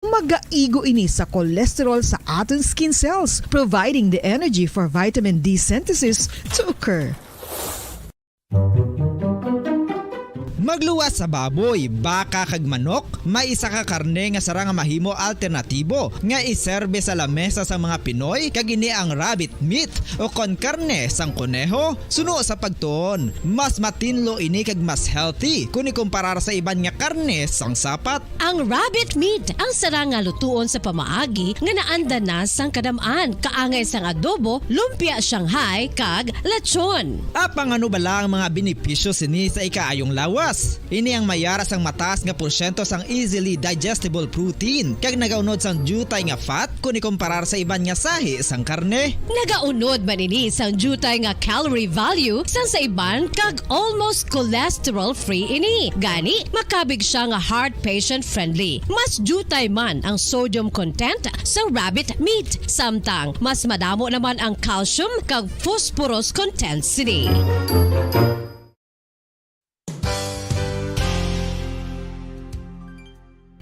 Magaigo ini sa cholesterol sa ating skin cells, providing the energy for vitamin D synthesis to occur. Magluwas sa baboy, baka kag manok, may isa ka karne nga sarang mahimo alternatibo nga iserbe sa lamesa sa mga Pinoy kag ini ang rabbit meat o kon karne sang kuneho. Suno sa pagtuon, mas matinlo ini kag mas healthy kung ikumparar sa iban nga karne sang sapat. Ang rabbit meat ang sarang nga lutuon sa pamaagi nga naanda na sang kadamaan, kaangay sang adobo, lumpia Shanghai kag lechon. Apang ano bala ang mga benepisyo sini sa ikaayong lawas? Ini ang mayara sang mataas nga porsyento sang easily digestible protein kag nagaunod sang jutay nga fat kung ikumparar sa iban nga sahi sang karne. Nagaunod man ini sang jutay nga calorie value sang sa iban kag almost cholesterol free ini. Gani makabig siya nga heart patient friendly. Mas jutay man ang sodium content sa rabbit meat, samtang mas madamo naman ang calcium kag phosphorus content sini.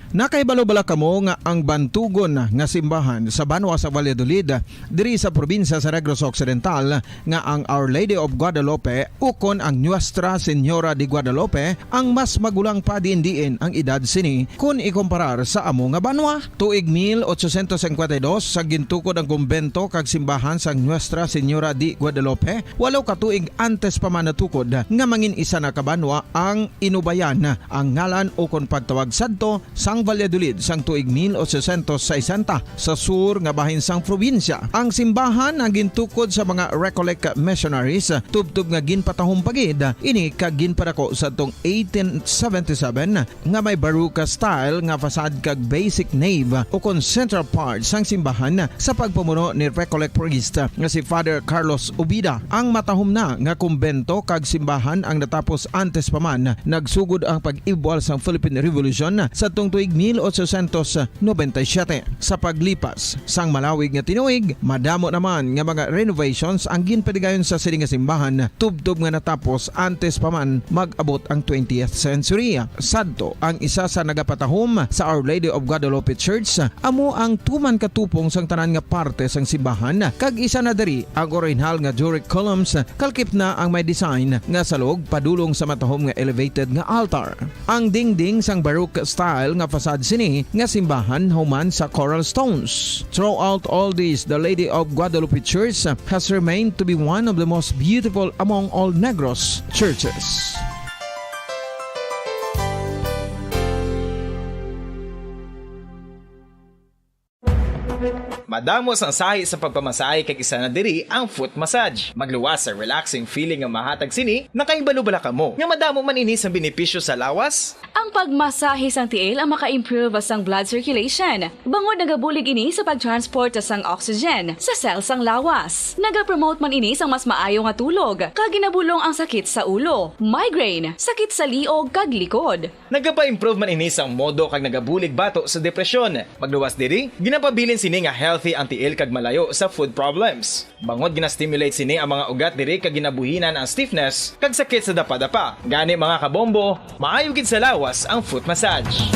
Nakaibalo-bala kamo nga ang bantugon nga simbahan sa Banwa sa Valladolid diri sa probinsya sa Negros Occidental nga ang Our Lady of Guadalupe ukon ang Nuestra Señora de Guadalupe ang mas magulang pa diin ang edad sini kung ikumparar sa amo nga banwa. Tuig 1852 sa gintukod ang kumbento kag simbahan sa Nuestra Señora de Guadalupe, walo ka tuig antes pa man natukod nga mangin isa na kabanwa ang inubayan ang ngalan ukon pagtawag sadto sang Valladolid sang tuig 1860 sa sur nga bahin sang probinsya. Ang simbahan ang gintukod sa mga Recollect missionaries tubtub nga ginpatahong pagid ini kag ginpadako sa tong 1877 nga may baroque style nga fasad kag basic nave o kon central part sang simbahan sa pagpamuno ni Recollect priest nga si Father Carlos Ubida. Ang matahom na nga kumbento kag simbahan ang natapos antes pa man nagsugod ang pag-ibwal sang Philippine Revolution sa tong tuig 1897. Sa paglipas sang malawig nga tinuig, madamo naman nga mga renovations ang ginpadigayon sa sining nga simbahan tubtob nga natapos antes pa man mag-abot ang 20th century. Sadto ang isa sa nagapatahom sa Our Lady of Guadalupe Church, amo ang tuman katupong sang tanan nga parte sang simbahan kag isa na diri ang original nga Doric columns kalkip na ang may design nga salog padulong sa matahom nga elevated nga altar. Ang dingding sang baroque style nga fasad sini nga simbahan human sa coral stones. Throughout all this, the Lady of Guadalupe Church has remained to be one of the most beautiful among all Negros churches. Madamos ang sahi sa pagpamasahe kag isa na diri ang foot massage. Magluwas sa relaxing feeling nga mahatag sini, nakaibalo-bala ka mo. Nga madamo man ini sa benepisyo sa lawas. Ang pagmasahe sang tiil ang maka-improve sang blood circulation. Bangod nagabulig ini sa pag-transport sang oxygen sa cell sang lawas. Nagapromote man ini sang mas maayo nga tulog, kag ginabulong ang sakit sa ulo, migraine, sakit sa liog kag likod. Nagapa-improve man ini sang modo kag nagabulig bato sa depresyon. Magluwas diri, ginapabilin sini nga healthy ang tiil kag malayo sa food problems. Bangod gina-stimulate sini ang mga ugat diri kag ginabuhinan ang stiffness kag sakit sa dapa-dapa. Gani mga kabombo, maayo gid sa lawas ang foot massage.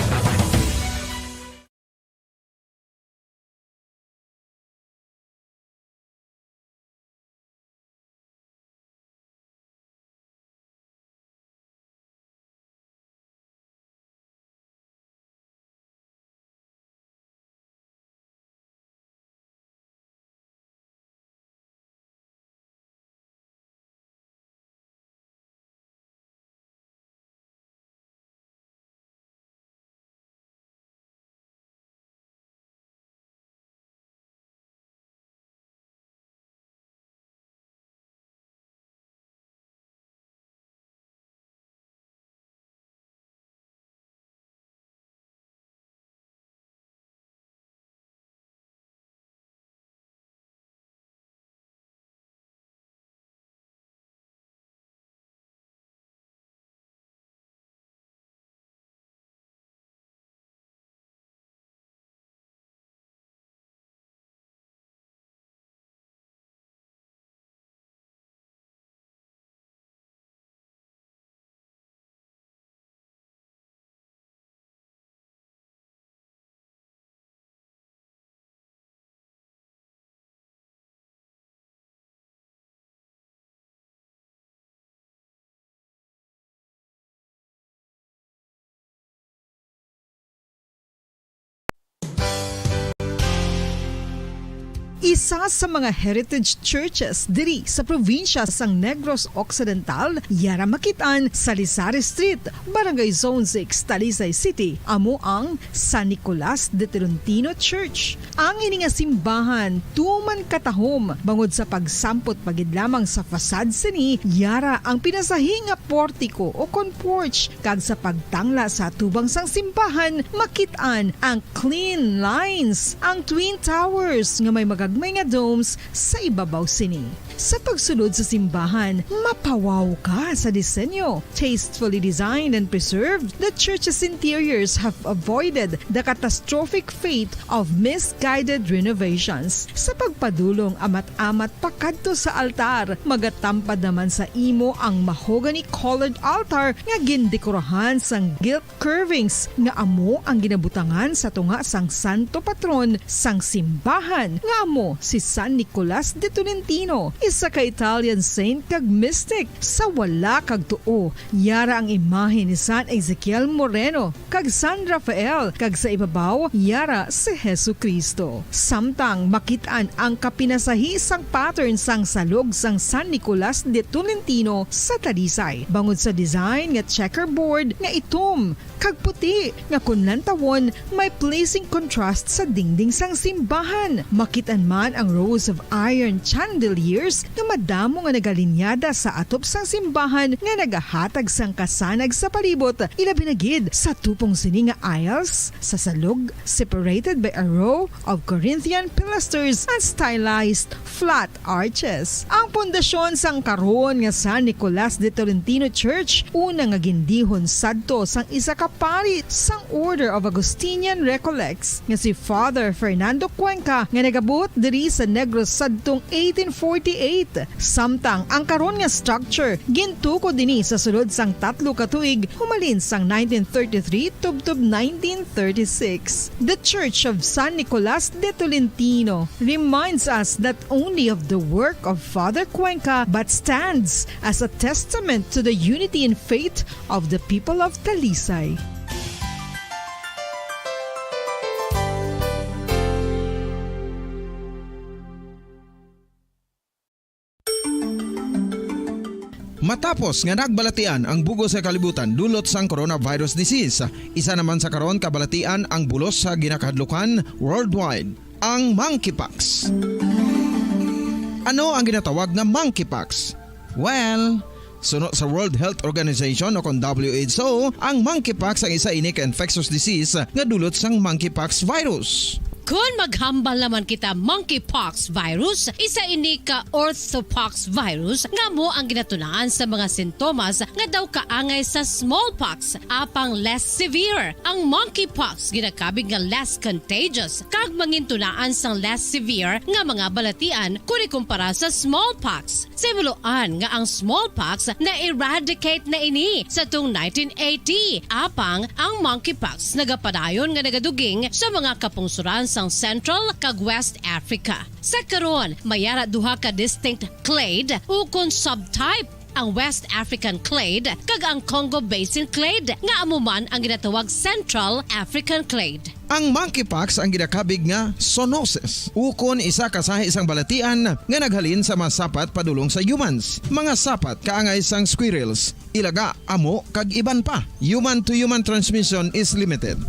isa sa mga heritage churches diri sa probinsya sang Negros Occidental, yara makitaan sa Lizares Street, Barangay Zone 6, Talisay City, amo ang San Nicolas de Tolentino Church. Ang ini nga simbahan tuman katahom bangod sa pagsampot pagid lamang sa fasad sini, yara ang pinasahi nga portiko o porch, kag sa pagtangla sa tubang sang simbahan makitaan ang clean lines, ang twin towers nga may magagmay nga domes sa ibabaw sini. Sa pagsunod sa simbahan, mapawaw ka sa disenyo. Tastefully designed and preserved, the church's interiors have avoided the catastrophic fate of misguided renovations. Sa pagpadulong amat-amat pakadto sa altar, magatampad naman sa imo ang mahogany colored altar nga gindekorahan sang gilt curvings nga amo ang ginabutangan sa tunga sang santo patron sang simbahan nga amo si San Nicolas de Tolentino, isa ka Italian saint kag mystic. Sa wala kag tuo, yara ang imahe ni San Ezekiel Moreno kag San Rafael, kag sa ibabaw yara si Hesu Kristo. Samtang makitaan ang kapinasahi sang pattern sang salog sang San Nicolas de Tolentino sa Talisay, bangod sa design nga checkerboard nga itom kag puti nga kunlantawon may pleasing contrast sa dingding sang simbahan. Makitaan man ang rows of iron chandeliers nga madamo nga nagalinyada sa atop sang simbahan nga nagahatag sang kasanag sa palibot, ilabi na gid sa tupong sini nga aisles sa salog, separated by a row of Corinthian pilasters and stylized flat arches. Ang pundasyon sang karon nga San Nicolas de Tolentino Church una nga gindihon sadto sang isa ka pari sang Order of Augustinian Recollects nga si Father Fernando Cuenca nga nagabot diri sa Negros sadtong 1848. Samtang ang karon nga structure gintuko dinhi sa sulod sang 3 ka tuig humalin sang 1933 tubtob 1936. The Church of San Nicolas de Tolentino reminds us not only of the work of Father Cuenca but stands as a testament to the unity and faith of the people of Talisay. Matapos nga nagbalatian ang bugos sa kalibutan dulot sang coronavirus disease, isa naman sa karon kabalatian ang bulos sa ginakahadlukan worldwide, ang monkeypox. Ano ang ginatawag na monkeypox? Well, sunod sa World Health Organization o kung WHO, ang monkeypox ang isa ini ka infectious disease nga dulot sang monkeypox virus. Kung maghambal naman kita monkeypox virus, isa ini ka orthopox virus nga mo ang ginatunaan sa mga sintomas nga daw kaangay sa smallpox, apang less severe. Ang monkeypox ginakabig nga less contagious kag mangintunaan sang less severe nga mga balatian kung ikumpara sa smallpox. Simuloan nga ang smallpox na-eradicate na ini sa tung 1980, apang ang monkeypox nagapadayon nga nagaduging sa mga kapungsuran sang Central kag West Africa. Sa karon, mayara duha ka distinct clade ukon subtype, ang West African clade kag ang Congo Basin clade nga amuman ang ginatawag Central African clade. Ang monkeypox ang ginakabig nga zoonosis, ukon isa ka sa isang balatian nga naghalin sa mga sapat padulong sa humans. Mga sapat kaangay sang squirrels, ilaga, amo kag iban pa. Human to human transmission is limited.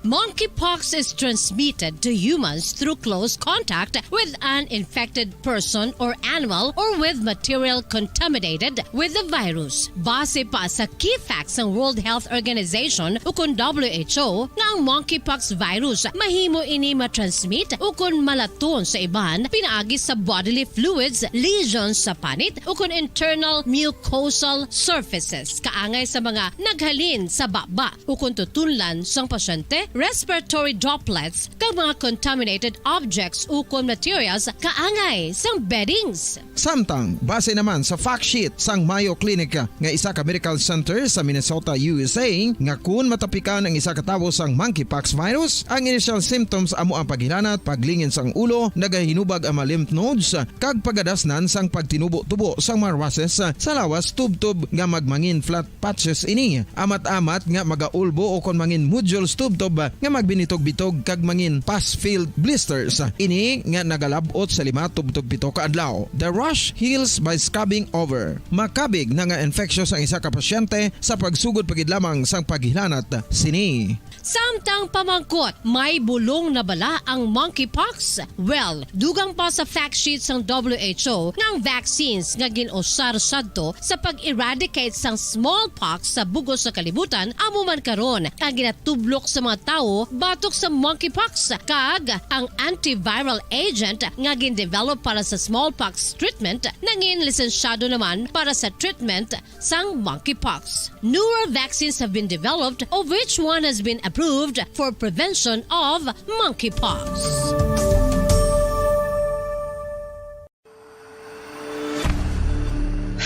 Monkeypox is transmitted to humans through close contact with an infected person or animal or with material contaminated with the virus. Base pa sa key facts ng World Health Organization ukon WHO nga ang monkeypox virus mahimo ini matransmit ukon malaton sa iban pinaagi sa bodily fluids, lesions sa panit ukon internal mucosal surfaces kaangay sa mga naghalin sa baba ukon tutunlan sang pasyente, respiratory droplets kag mga contaminated objects ukon materials kaangay sang beddings. Samtang, base naman sa fact sheet sang Mayo Clinic nga isa ka medical center sa Minnesota, USA, nga kung matapikan ang isa ka tawo sang monkeypox virus, ang initial symptoms amo ang paghilanat, paglingin sang ulo, nagahinubag ang mga lymph nodes, kag pagadasnan sang pagtinubo-tubo sang mga rashes sa lawas tubtob nga magmangin flat patches ini. Amat-amat nga magaulbo o kon mangin nodules tubtob nga magbinitog-bitog kag mangin pus-filled blisters. Ini nga nagalabot sa 5-7 ka adlaw. The rush heals by scabbing over. Makabig na nga infectious ang isa ka pasyente sa pagsugod pagid lamang sang paghilanat sini. Samtang pamangkot, may bulong na bala ang monkeypox? Well, dugang pa sa fact sheet ng WHO nga ang vaccines nga ginusar sadto sa pag-eradicate sang smallpox sa bugos sa kalibutan amo man karon ang ginatublok sa mga tao batok sa monkeypox kag ang antiviral agent nga gin-develop para sa smallpox treatment nangin lisensyado naman para sa treatment sang monkeypox. Newer vaccines have been developed of which one has been approved for prevention of monkeypox.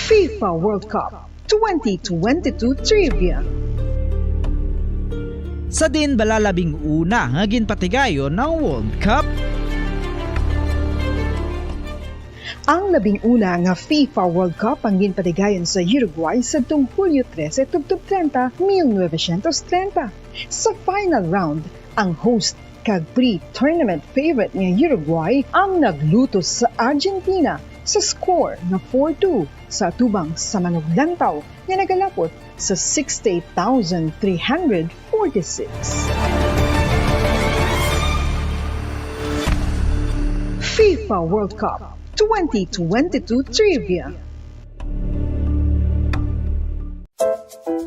FIFA World Cup 2022 Trivia. Sa din balalabing una nga ginpatigayon ng World Cup. Ang labing una nga FIFA World Cup ang ginpatigayon sa Uruguay sa tung Hulyo 13, 30, 1930. Sa final round, ang host kag pre-tournament favorite nga Uruguay ang nagluto sa Argentina sa score na 4-2 sa atubang sa manuglantaw nga nagalapot sa 68,346. FIFA World Cup 2022 Trivia.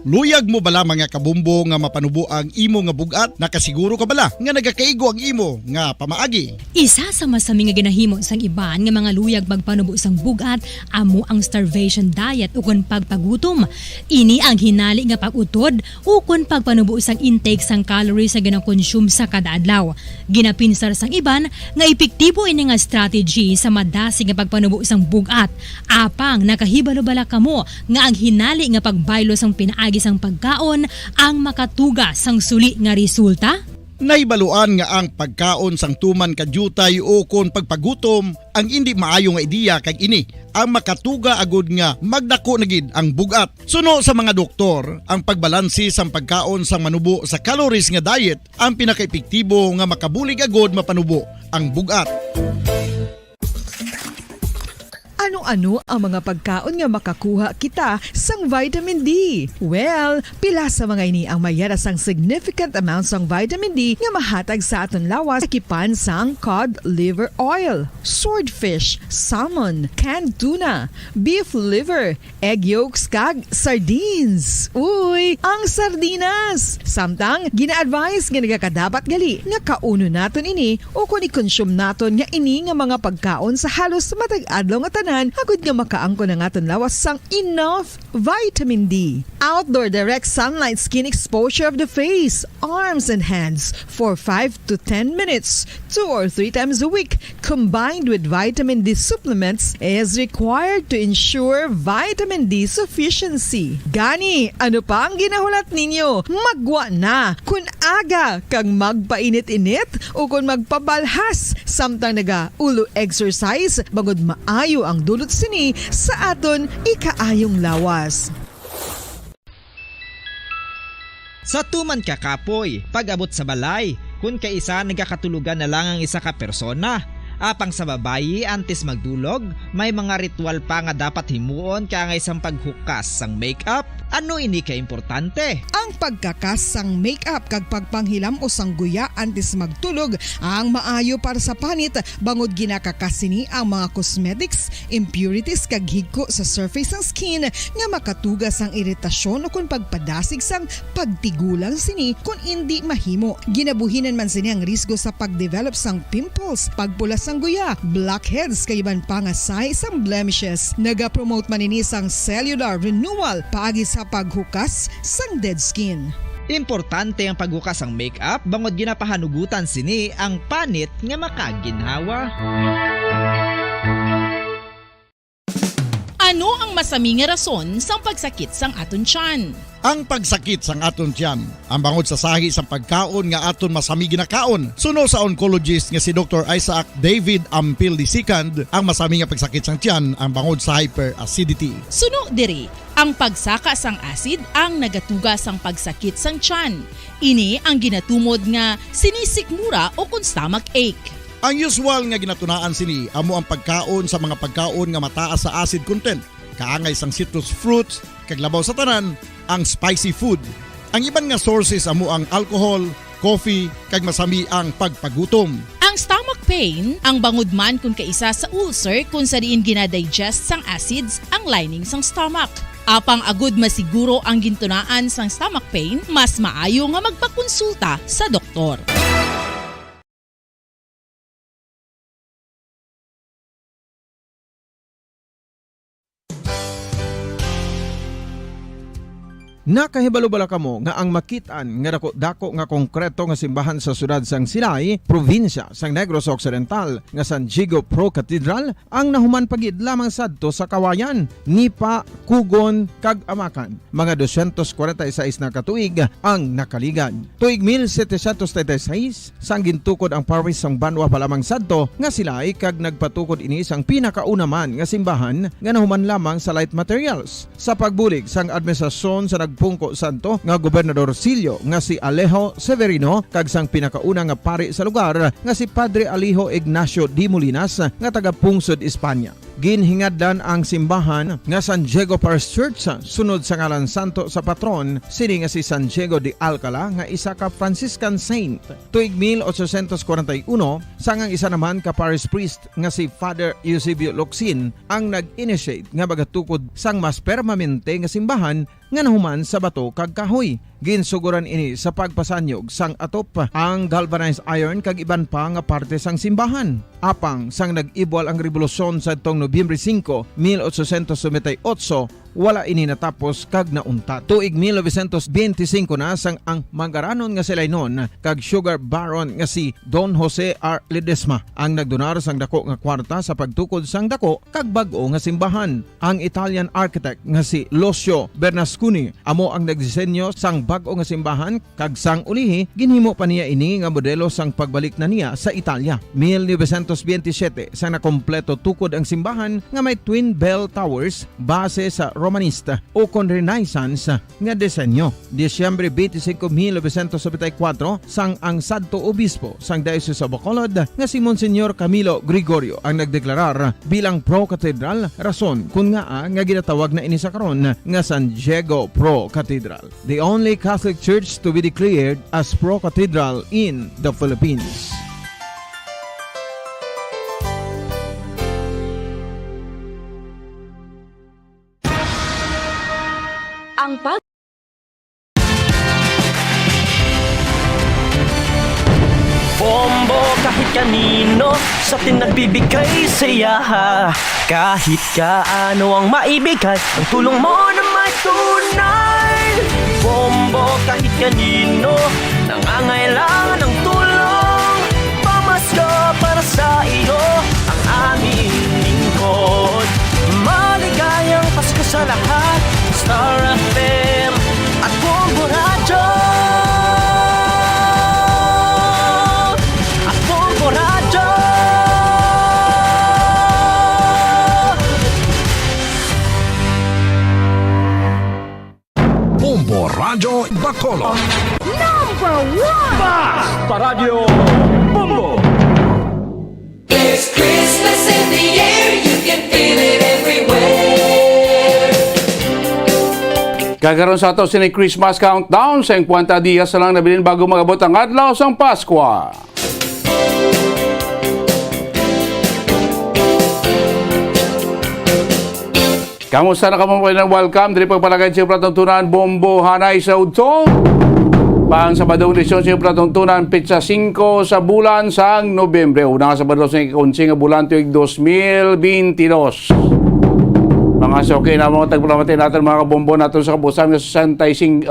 Luyag mo bala mga kabumbo nga mapanubo ang imo nga bugat? Nakasiguro ka bala nga nagakaigo ang imo nga pamaagi? Isa sa masami nga ginahimo sang iban nga mga luyag pagpanubo sang bugat amo ang starvation diet ukon pagpagutom. Ini ang hinali nga pag-utod ukon pagpanubo sang intake sang calories sa gina-consume sa kada adlaw. Ginapinsar sang iban nga epektibo ini nga strategy sa madasig nga pagpanubo sang bugat. Apang nakahibalo bala kamo nga ang hinali nga pagbaylo sang pinaagi sang pagkaon ang makatuga sang suli nga resulta? Naibaluan nga ang pagkaon sang tuman kadyutay o kon pagpagutom ang hindi maayo nga ideya kag ini ang makatuga agud nga magdako na gid ang bugat. Suno sa mga doktor, ang pagbalansi sang pagkaon sang manubo sa calories nga diet ang pinakaepektibo nga makabulig agud mapanubo ang bugat. Ano-ano ang mga pagkaon nga makakuha kita sang vitamin D? Well, pila sa mga ini ang mayara sang significant amount sang vitamin D nga mahatag sa aton lawas kipan sang cod liver oil, swordfish, salmon, canned tuna, beef liver, egg yolks kag sardines. Uy, ang sardinas! Samtang gina-advise nga nagakadapat gali nga kauno naton ini o kung i-consume naton nga ini nga mga pagkaon sa halos matag-adlaw nga tanan agud nga makaangko na nga lawas sang enough vitamin D. Outdoor direct sunlight skin exposure of the face, arms and hands for 5 to 10 minutes 2 or 3 times a week combined with vitamin D supplements is required to ensure vitamin D sufficiency. Gani, ano pa ang ginahulat ninyo? Magwa na kun aga kang magpainit-init o kun magpabalhas samtang naga ulo exercise bangod maayo ang dulot sini sa aton ikaayong lawas. Sa tuman ka kapoy, pag-abot sa balay, kung kaisa nagkakatulugan na lang ang isa ka persona. Apang sa babayi antes magdulog, may mga ritual pa nga dapat himuon kaya nga isang paghukas sang makeup. Ano ini ka importante? Ang pagkakas sang makeup kag pagpanghilam o sang guya antes magtulog ang maayo para sa panit bangod ginakakas sini ang mga cosmetics, impurities kag higko sa surface ng skin nga makatugas ang iritasyon o kung pagpadasig sang pagtigulang sini kung hindi mahimo. Ginabuhinan man sini ang risgo sa pagdevelop sang pimples, pagpula sang guya, blackheads kaiban pa nga sa isang blemishes. Naga-promote man ini sang cellular renewal paagi sa paghukas sang dead skin. Importante ang paghukas ang makeup bangod ginapahanugutan sini ang panit nga makaginhawa. Ano ang masami nga rason sang pagsakit sang aton tiyan? Ang pagsakit sang aton tiyan, ang bangod sa sahi sang pagkaon nga aton masami ginakaon. Suno sa oncologist nga si Dr. Isaac David Ampil II, ang masami nga pagsakit sang tiyan ang bangod sa hyperacidity. Suno diri, Ang pagsaka sang acid ang nagatuga sang pagsakit sang tiyan. Ini ang ginatumod nga sinisikmura o kung stomach ache. Ang usual nga ginatunaan sini amo ang pagkaon sa mga pagkaon nga mataas sa acid content. Kaangay sang citrus fruits, kaglabaw sa tanan, ang spicy food. Ang iban nga sources amo ang alcohol, coffee, kag masami ang pagpagutom. Ang stomach pain, ang bangod man kung kaisa sa ulcer kung sa diin ginadigest sang acids ang lining sang stomach. Apang agud masiguro ang gintunaan sang stomach pain, mas maayo nga magpakonsulta sa doktor. Nakahibalo-bala kamo nga ang makitaan nga dako nga konkreto nga simbahan sa sudad sang Sinay, probinsya sang Negros Occidental nga San Diego Pro Cathedral ang nahuman pagid lamang sadto sa kawayan, Nipa, Kugon, kag Amakan. Mga 246 na katuig ang nakaligan. Tuig 1736 sang gintukod ang parish sang Banwa pa lamang sadto nga silay kag nagpatukod ini sang pinakauna man nga simbahan nga nahuman lamang sa light materials. Sa pagbulig sang administrasyon sa Pungko Santo nga Gobernador Silio nga si Alejo Severino kag sang pinakauna nga pari sa lugar nga si Padre Alijo Ignacio D. Molinas nga taga Pungsod, Espanya. Ginhingadlan ang simbahan nga San Diego Parish Church sunod sa ngalan santo sa patron sini nga si San Diego de Alcala nga isa ka Franciscan saint. Tuig 1841 sangang isa naman ka parish priest nga si Father Eusebio Locsin ang nag-initiate nga bagatukod sang mas permanente nga simbahan nga nahuman sa bato kag kahoy. Ginsuguran ini sa pagpasanyog sang atop ang galvanized iron kag iban pa nga parte sang simbahan. Apang sang nag-ibwal ang revolusyon sa tong Nobyembre 5, 1898, wala ini natapos kag naunta. Tuig 1925 na sang ang mangaranon nga silay nun kag sugar baron nga si Don Jose R. Ledesma ang nagdonar sang dako nga kwarta sa pagtukod sang dako kag bag-o nga simbahan. Ang Italian architect nga si Lucio Bernasconi amo ang nagdisenyo sang bag-o nga simbahan kag sang ulihi ginhimo pa niya ini nga modelo sang pagbalik na niya sa Italia. 1927 sang nakompleto tukod ang simbahan nga may twin bell towers base sa Romanista o kon Renaissance nga disenyo. Disyembre 25, 1974 sang ang sadto obispo sang Diocese of Bacolod nga si Monsignor Camilo Gregorio ang nagdeklarar bilang Pro Cathedral, rason kung nga ginatawag na ini sa karon nga San Diego Pro Cathedral, the only Catholic church to be declared as Pro Cathedral in the Philippines. Ang pag Bombo kahit kanino sa atin nagbibigay saya. Kahit kaano ang maibigay, ang tulong mo na may tunay. Bombo kahit kanino nangangailangan ng tulong. Pamasko para sa iyo ang aming lingkod. Maligayang Pasko sa lahat, Star FM at Bombo Radio. At Bombo Radio. Bombo Radio Bacolod. Number 1! Basta Radio Bombo. There's Christmas in the air, you can feel it everywhere. Kagaroon sa ato sini Christmas countdown sa 50 dias lang nabilin bago magabot ang adlaw sang Pasko. Kamusta na kamo po ng welcome diri pagpalagay sa Pratuntunan Bombo Hanay sa Udto. Pang Sabadong edisyon sa Pratuntunan Pizza 5 sa bulan sang Nobyembre. Una nga Sabado sa ikunsi nga bulan tuig 2022. Mga soke na mga tagpulamati natin mga kabombo natin sa kabusan ng 61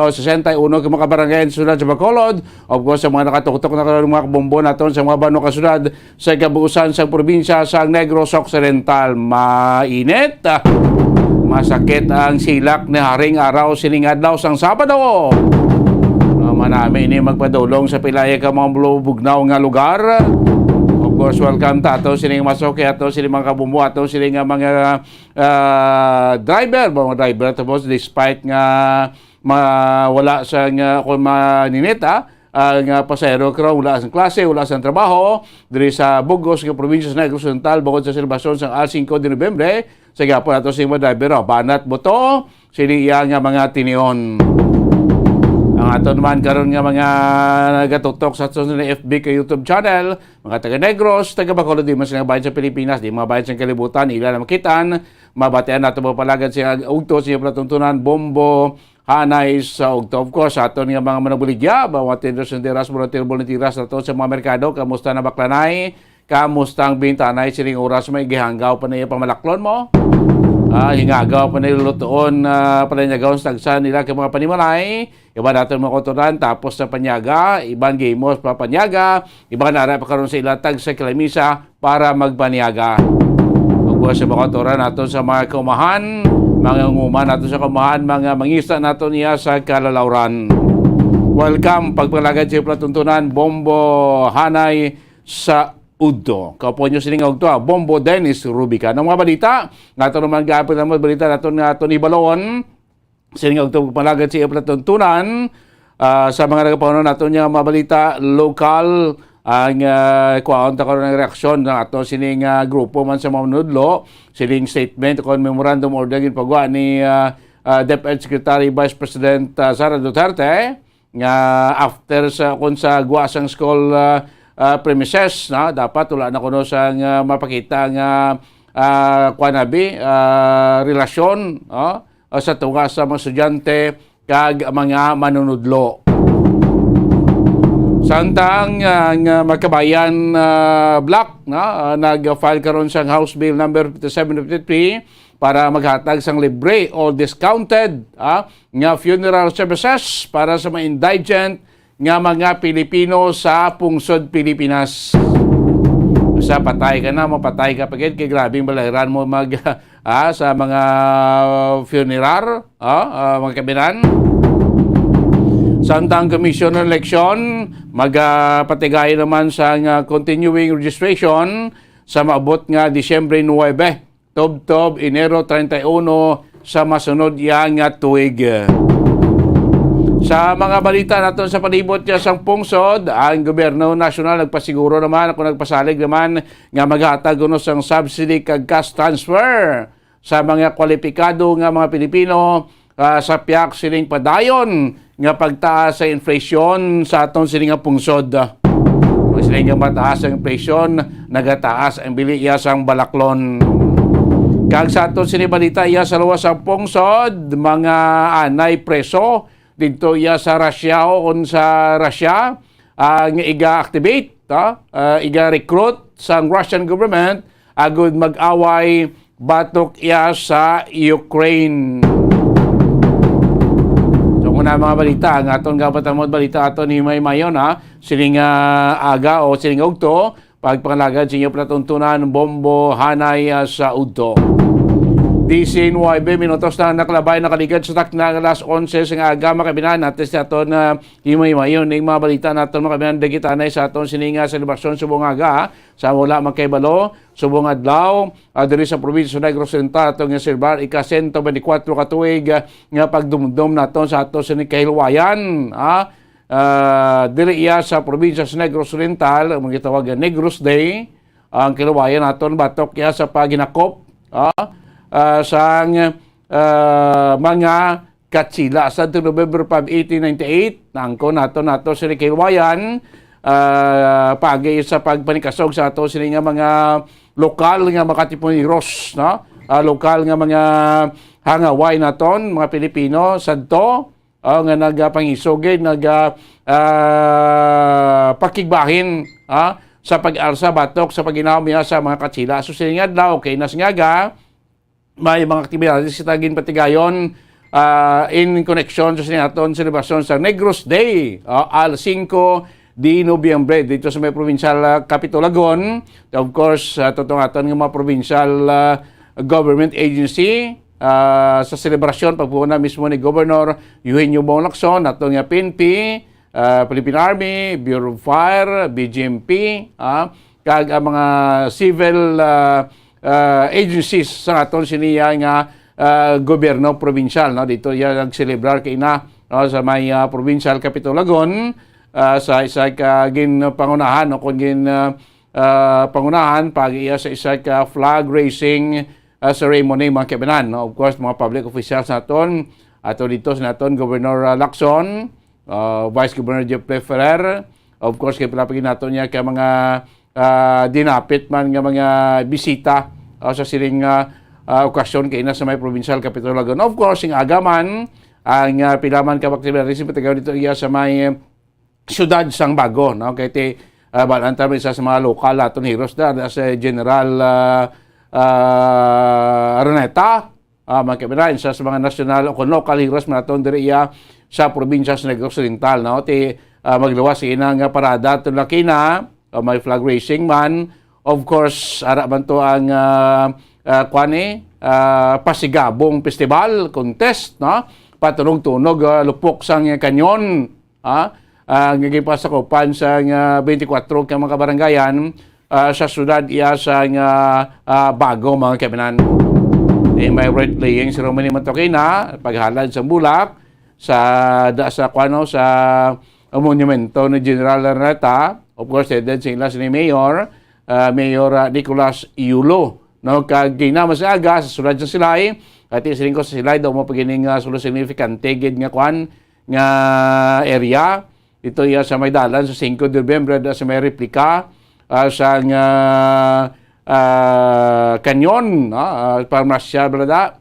ka mga barangay sunod sa Bacolod. Of course, sa mga nakatutok na mga kabombo natin sa mga bano kasunod sa kabuusan sa probinsya sa Negros Occidental. Mainit, masakit ang silak ni haring araw siningadlaw sang Sabado. Manami ini magpadulong sa pilaya ka mga bugnaw nga lugar. course, welcome ta ato sining masoke ato sining mga kabumbu ato sining mga driver, mga driver tapos despite nga wala sa nga kung maninit nga pasahero kraw wala sa klase, wala sa trabaho diri sa Bugos nga probinsya sa Negros Oriental bukod sa selebrasyon sa Al 5 de Nobyembre sa gapon ato sa mga driver banat boto sini iya nga mga tinion. Ang ato naman karon nga mga nagatutok sa ato sa FB ka YouTube channel, mga taga Negros, taga Bacolod, di man sila bayan sa Pilipinas, di mga bayan sa kalibutan, ila na makitaan, mabatean nato mapalagad siya ugto siya platuntunan bombo hanay sa ugto. Of course, aton nga mga manabuligya, bawat tinders and tiras, mga tirbol na tiras nato sa mga merkado, kamusta na baklanay, kamusta ang bintanay, siling oras may gihanggaw pa na iya pamalaklon mo? Hingagaw pa nilulutoon pananyagaw sa tagsan nila kay mga panimalay, iba natin mga kotoran, tapos sa panyaga, ibang gamos pa panyaga, ibang naray pa karon sa ilatag sa kilamisa para magpanyaga. Pagbuha sa mga kotoran natin sa mga kumahan, mga nguman natin sa kumahan, mga mangista natin niya sa kalalauran. Welcome, pagpalagad sa platuntunan, bombo hanay sa Udto. Kaupo nyo sining ugto, Bombo Dennis Rubica. Ng mga balita, nato naman gapon naman balita nato ni Balon, sining ugto palagad si platuntunan sa mga nagapauno nato niya mga balita lokal ang kuwaon ta karon ng reaksyon ng ato sining grupo man sa Manudlo, sining statement kon memorandum order gin pagwa ni DepEd Secretary Vice President Sara Duterte nga after sa kun sa guwasang school premises na dapat wala na kuno sang mapakita nga relasyon sa tunga sa mga estudyante kag mga manunudlo. Samtang Magkabayan Block nag-file karon sang House Bill number 5753 para maghatag sang libre o discounted nga funeral services para sa mga indigent nga mga Pilipino sa pungsod Pilipinas. Sa patay ka na, mapatay ka pagit kay grabing balahiran mo sa mga funeral, mga kabinan. Samtang Commission on Election, magpatigay naman sa continuing registration sa maabot nga Disyembre 9, Tob-Tob, Enero 31 sa masunod yang tuig. Sa mga balita natin sa palibot niya sang pungsod, ang gobyerno nasyonal nagpasiguro naman ako nagpasalig naman nga maghatag uno sang subsidy kag cash transfer sa mga kwalipikado nga mga Pilipino sa piyak sining padayon nga pagtaas sa inflation sa aton sining nga pungsod. Pag sining nga mataas ang inflation, nagataas ang bili iya sang balaklon. Kag sa aton sining balita iya sa luwas sang pungsod, mga anay preso dito iya sa Russia o kung sa Russia nga iga-activate, iga-recruit sa Russian government agud mag-away batok iya sa Ukraine. So muna mga balita, ang aton gapatamod balita aton himay mayon sining aga o sining ugto pagpangalagad sa inyo platuntunan bombo hanay sa udto. DCNYB minutos na nakalabay nakaligad sa tak na alas 11 ng aga makabinan natin sa aton himay-mayon ng mga balita natin makabinan dagitanay sa aton sininga selebrasyon subong aga sa wala magkaibalo subong adlaw diri sa probinsya sa Negros Oriental atong silbar ika-124 katuig nga pagdumdum naton sa aton sining kahilwayan diri iya sa probinsya sa Negros Oriental ang gitawag Negros Day ang kilwayan naton batok iya sa paginakop sang mga katsila sa November 5, 1898 nangko nato sa Kilwayan pagi sa pagpanikasog sa ato sini nga mga lokal nga makatipuneros lokal nga mga hangaway naton mga Pilipino sadto nga nagapangisogid pakigbahin sa pag-arsa batok sa paginawmiya sa mga katsila so sini nga adlaw okay nasingaga may mga aktibidades sa tagin patigayon in connection sa sinaton celebration sa Negros Day Al 5 de Nobyembre dito sa may provincial Capitolagon. Of course, totoo aton nga mga provincial government agency sa celebration pagpuuna mismo ni Governor Eugenio Bong Lacson aton nga PNP, Philippine Army, Bureau of Fire, BGMP, kag ang mga civil agencies sa aton siniya nga gobyerno provincial, no? Dito ya nag-celebrar kay na sa may provincial Capitolagon sa isa ka ginpangunahan o kung pangunahan pag iya sa isa ka flag raising ceremony mga kabanan, no? Of course mga public officials naton ato dito sa naton Governor Lacson, Vice Governor Jeffrey Ferrer, of course kay palapagin naton niya kay mga dinapit man nga mga bisita sa siling okasyon kay na sa may provincial Capitolagon. Of course ang agaman ang pilaman ka activities patagaw dito iya sa may syudad sang Bago, no? Kay ti balanta sa mga lokal aton heroes da sa General Araneta, mga kabayan, sa mga national o local heroes naton diri iya sa probinsya sa Negros Oriental, no? Ti magluwas inang parada aton lakina, may flag raising man. Of course ara man to ang pasigabong festival contest, no? Patunog-tunog lupok sang kanyon, ang gipasakupan sa 24 ka mga barangayan sa syudad iya sa Bago, mga kabanan. May right laying ceremony man to kina paghalad sa bulak sa sa monumento ni General Araneta. Of course headed sila ni Mayor Nicolas Yulo, no? Kag ginama sa aga sa syudad sa Silay at isiling ko sa Silay daw mo pagining sulo significant gid nga nga area. Ito iya sa may dalan sa 5 de Nobyembre sa may replika sa kanyon, parmasya blada,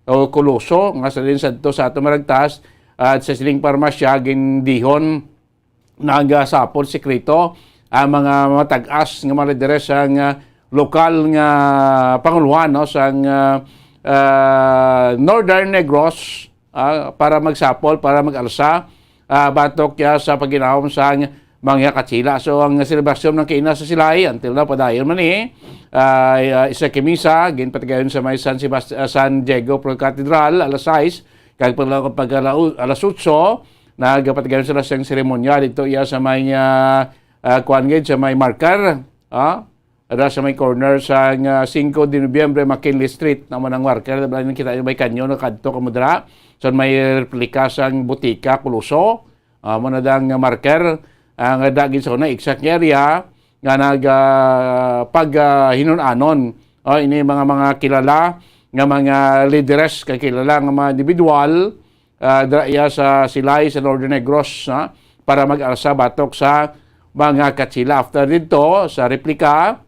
o Koloso nga sa din sa ato maragtas at sa siling parmasya gindihon nagasapol sekreto ang mga matag-as nga mga lideres ang lokal nga panguluhan, no, sang Northern Negros para magsapol, para mag-alsa batok ya sa paginahom sa mga katsila. So ang selebrasyon ng kaina sa Silay until na padayon man isa kimisa ginpatigayon sa may San Diego Pro Cathedral alas 6 kag pag alas 8 nagapatigayon sila sa seremonya dito iya sa may sa may marker ada sa may corner sa 5 de Nobyembre McKinley Street naman ang marker dahil kita may kanyo na kadto kamudra so may replika sang butika Koloso manadang marker ang daging sa exact area nga hinunanon ini mga kilala nga mga leaders kakilala nga mga individual daya sa Silay sa Northern Negros para mag-alsa batok sa mga katsila. After dito sa replika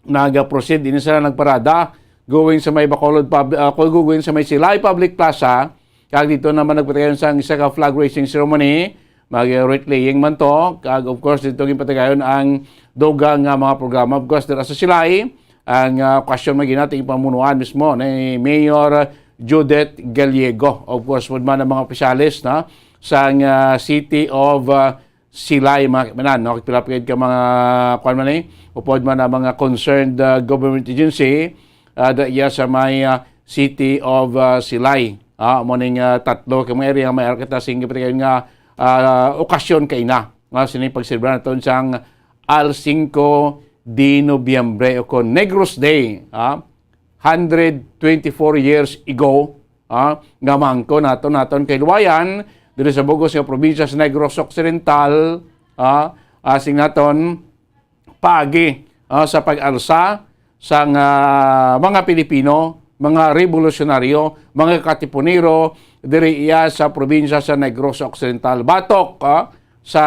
nag-proceed din sila nagparada going sa may Bacolod going sa may Silay Public Plaza kag dito naman nagpatigayon sa isa ka flag raising ceremony mag-right laying man to kag of course dito gipatigayon ang dugang nga mga programa. Of course dito sa Silay ang question maginating pamunuan mismo ni Mayor Judith Gallego. Of course would man ang mga opisyalis na sa City of Silay mga manan, no? Pilapigid ka mga kwan man upod man ang mga concerned government agency iya sa may City of Silay. Morning tatlo ka mga area may arkita sing gipatigayon nga okasyon kay na sini pagselebrar naton sang al 5 de Nobyembre o Negros Day 124 years ago nga mangko naton kay luwayan dito sa Bugos nga probinsya sa Negros Occidental asing naton pagi sa pag-alsa sa mga Pilipino, mga revolusyonaryo, mga katipunero diri iya sa probinsya sa Negros Occidental batok sa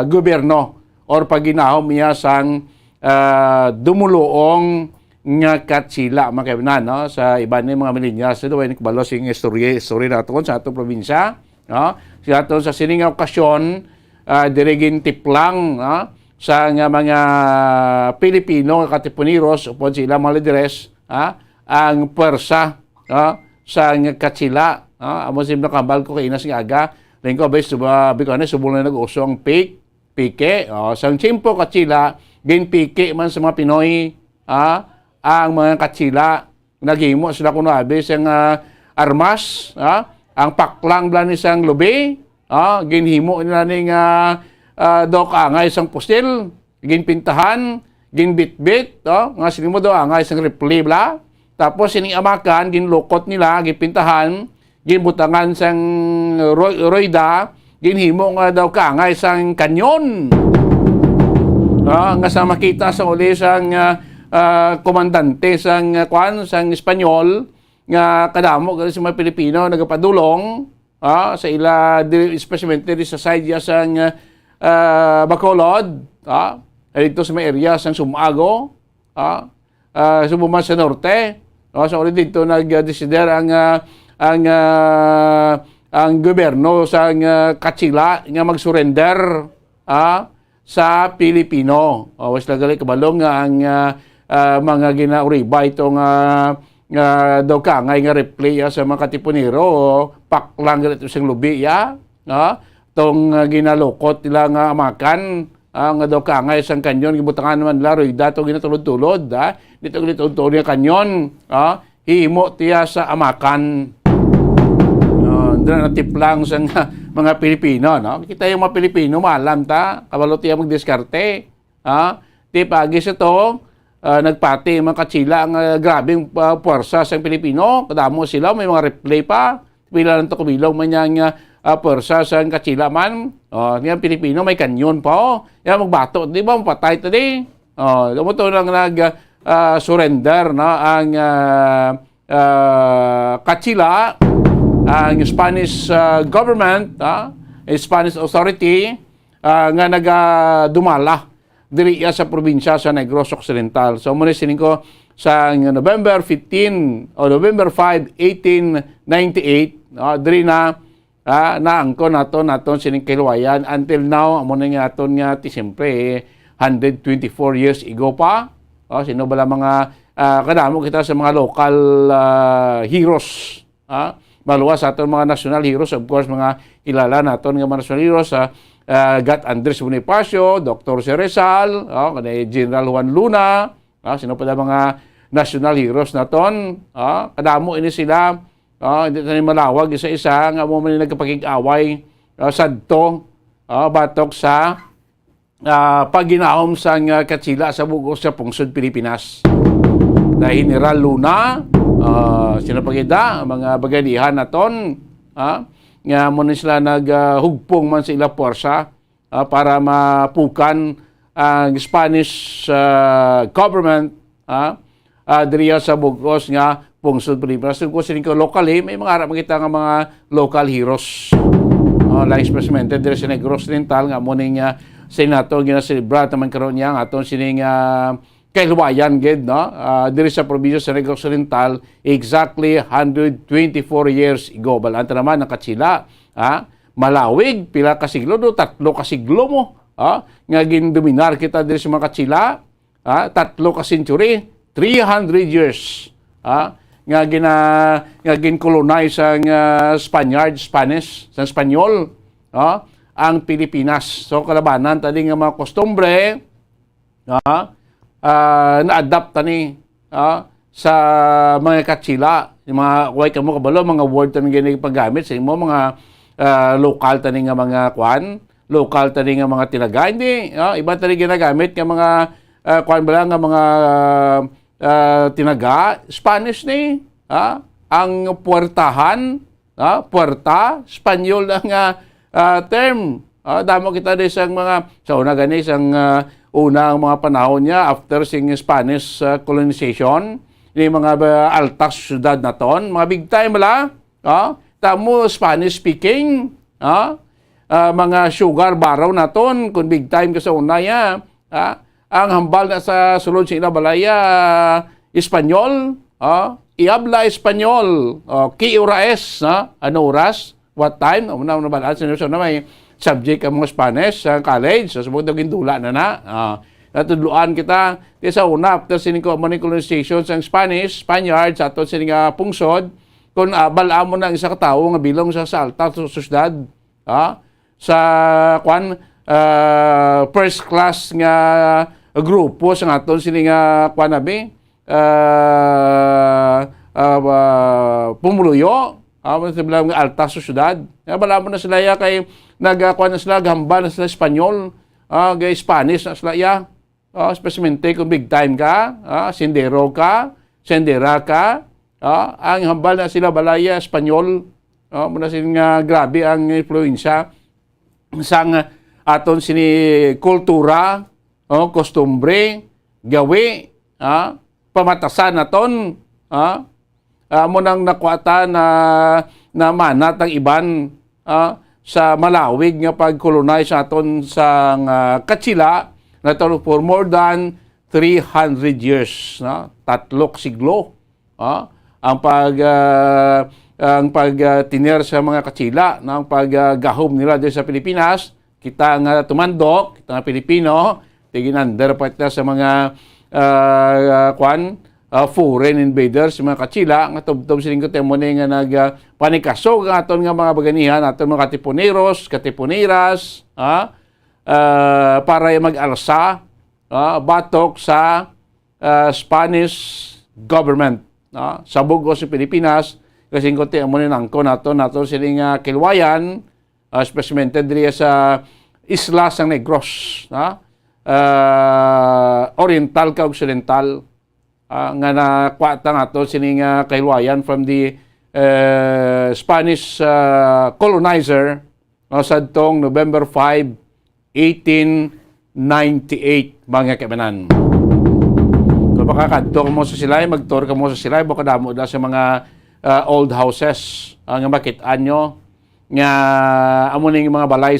gobyerno or paginahom iya sang dumuluong nga katsila mga kaibigan, no? Sa iba ni mga millennials ito ay nakabalo sing story nato sa atong probinsya, no? Sa sining okasyon dirigin tiplang sa nga mga Pilipino nga katipuneros upod sila mga lideres ang pwersa sa nga katsila. Amo sim nakambal ko kay inas nga aga lingko bes bikone subul na nag-uso ang pike sang chimpo katsila gin pike man sa mga Pinoy ang mga katsila naghimo sila kuno abis ang armas ang paklang blan isang lubi ginhimo nila ning dok angay isang postil ginpintahan, ginbitbit, nga sinimo daw nga isang replay bla. Tapos sining amakan, ginlukot nila, ginpintahan, ginbutangan sang roida, ginhimo nga daw ka nga isang kanyon. Nga sa makita sa uli sang komandante sang sang Espanyol nga kadamo sa mga Pilipino nagapadulong sa ila especially sa side sang Bacolod, dito sa may area sang Sumago, sumuman sa norte. So ulit dito nag-desider ang gobyerno sa Katsila nga mag-surrender sa Pilipino. Was lagali kabalong nga ang mga ginauriba itong daw ka nga replay sa mga katipunero paklang ganito siyang lubi tong ginalukot nila nga amakan nga daw ka nga isang kanyon gibutangan naman nila roida to ginatulod-tulod dito ginatulod nga kanyon himo tiya sa amakan na tiplang sa mga Pilipino kita yung mga Pilipino maalam ta kabalo tiya magdiskarte ti pagis ito nagpati mga Katsila ang grabing puwersa sa Pilipino kadamo sila may mga replay pa pila lang to kubilog man yang puwersa sa Katsila man yung Pilipino may kanyon pa yan magbato di ba mapatay tadi to lang surrender ang Katsila ang Spanish government Spanish authority nga nagadumala diri sa probinsya sa Negros Occidental. So muna sining ko sa November 15 o November 5, 1898 diri na naangko naton sining Kiluwayan until now amo na nga aton nga ti siyempre 124 years ago pa. Sino bala mga kadamo kita sa mga local heroes maluwas aton mga national heroes, of course mga kilala naton nga mga national heroes Gat Andres Bonifacio, Dr. Rizal, General Juan Luna, sino pa mga national heroes naton kadamo ini sila hindi tayo malawag isa-isa nga mo man nagkapakig-away sadto batok sa pagginahom sang Katsila sa bugos sa pungsod Pilipinas. Dahil General Luna sinapagida mga bagadihan naton nga mo sila naghugpong man sa ila puwersa para mapukan ang Spanish government diriya sa bugos nga pungsod Pilipinas. Kung sining ko locally may mga harap makita nga mga local heroes like specimente diri sa Negros Oriental nga mo ning senator ginaselebrat naman karon niya aton sining Kiluwayan gid diri sa probinsya sa Negros Oriental exactly 124 years ago. Balanta naman ang Katsila malawig pila ka siglo do 3 ka siglo mo nga gindominar kita diri sa mga Katsila 3 ka century 300 years nga gin-colonize ang Spanish sa Espanyol ang Pilipinas. So kalabanan tadi nga mga kostumbre na-adapt tani sa mga Katsila, yung mga kuway kamo kabalo, mga word tani gini paggamit sa imo mga local tani nga mga local tani nga mga tinaga. Hindi, iba tani ginagamit nga mga kuan bala nga mga tinaga, Spanish ni, ang puertahan, puerta, Espanyol ang term. Damo kita din sa mga, sa una gani, sang unang mga panahon niya after sing Spanish colonization, yung mga altas syudad na ton, mga big time wala, tamo Spanish speaking, mga sugar barrow na ton, kung big time ka sa una niya, ang hambal na sa sulod sa balaya, Espanyol, iabla Espanyol, ki oras, ano oras, what time, una balaan, sinusunod na may subject ang mga Spanish sa college, sa subog daw gindula na natudluan kita, di sa una, after sining colonization sa Spaniards, ato sining pungsod, kung balaan mo na isa ka tao, nga bilong sa alta, sa syudad, sa first class nga grupo sa aton sining pumuluyo, sa alta sa syudad. Balaan mo na sila kay nagkuan na sila, gamba na sila Espanyol, Spanish na sila especially kung big time ka, sendero ka, sendera ka, ang hambal na sila balaya Espanyol, muna sila grabe ang influensya sang aton sini kultura, kostumbre, gawi, pamatasan naton, mo nang nakuata na manat ang iban sa malawig nga pag-colonize aton sa Katsila naton for more than 300 years, 3 siglo. Ang pagtiner sa mga Katsila, ang paggahom nila dito sa Pilipinas, kita nga tumandok, kita nga Pilipino, tiginander pa ita sa mga foreign invaders, mga Katsila, nga tubtob siling ko temo nga nagpanikasog ang aton nga mga baganihan, aton mga katipuneros, katipuneras, para mag-alsa, batok sa Spanish government. Sabog ko sa Pilipinas, kasi ko temo ni nangko naton siling kilwayan, especially diri sa Isla San Negros, oriental ka occidental, nga nakwata nato sining kailwayan from the Spanish colonizer sadtong November 5, 1898 mga kaibanan. Kung makakadto mo sa silay, mag-tour ka mo sa silay, baka damo da sa mga old houses nga makit-an nyo nga amo ning mga balay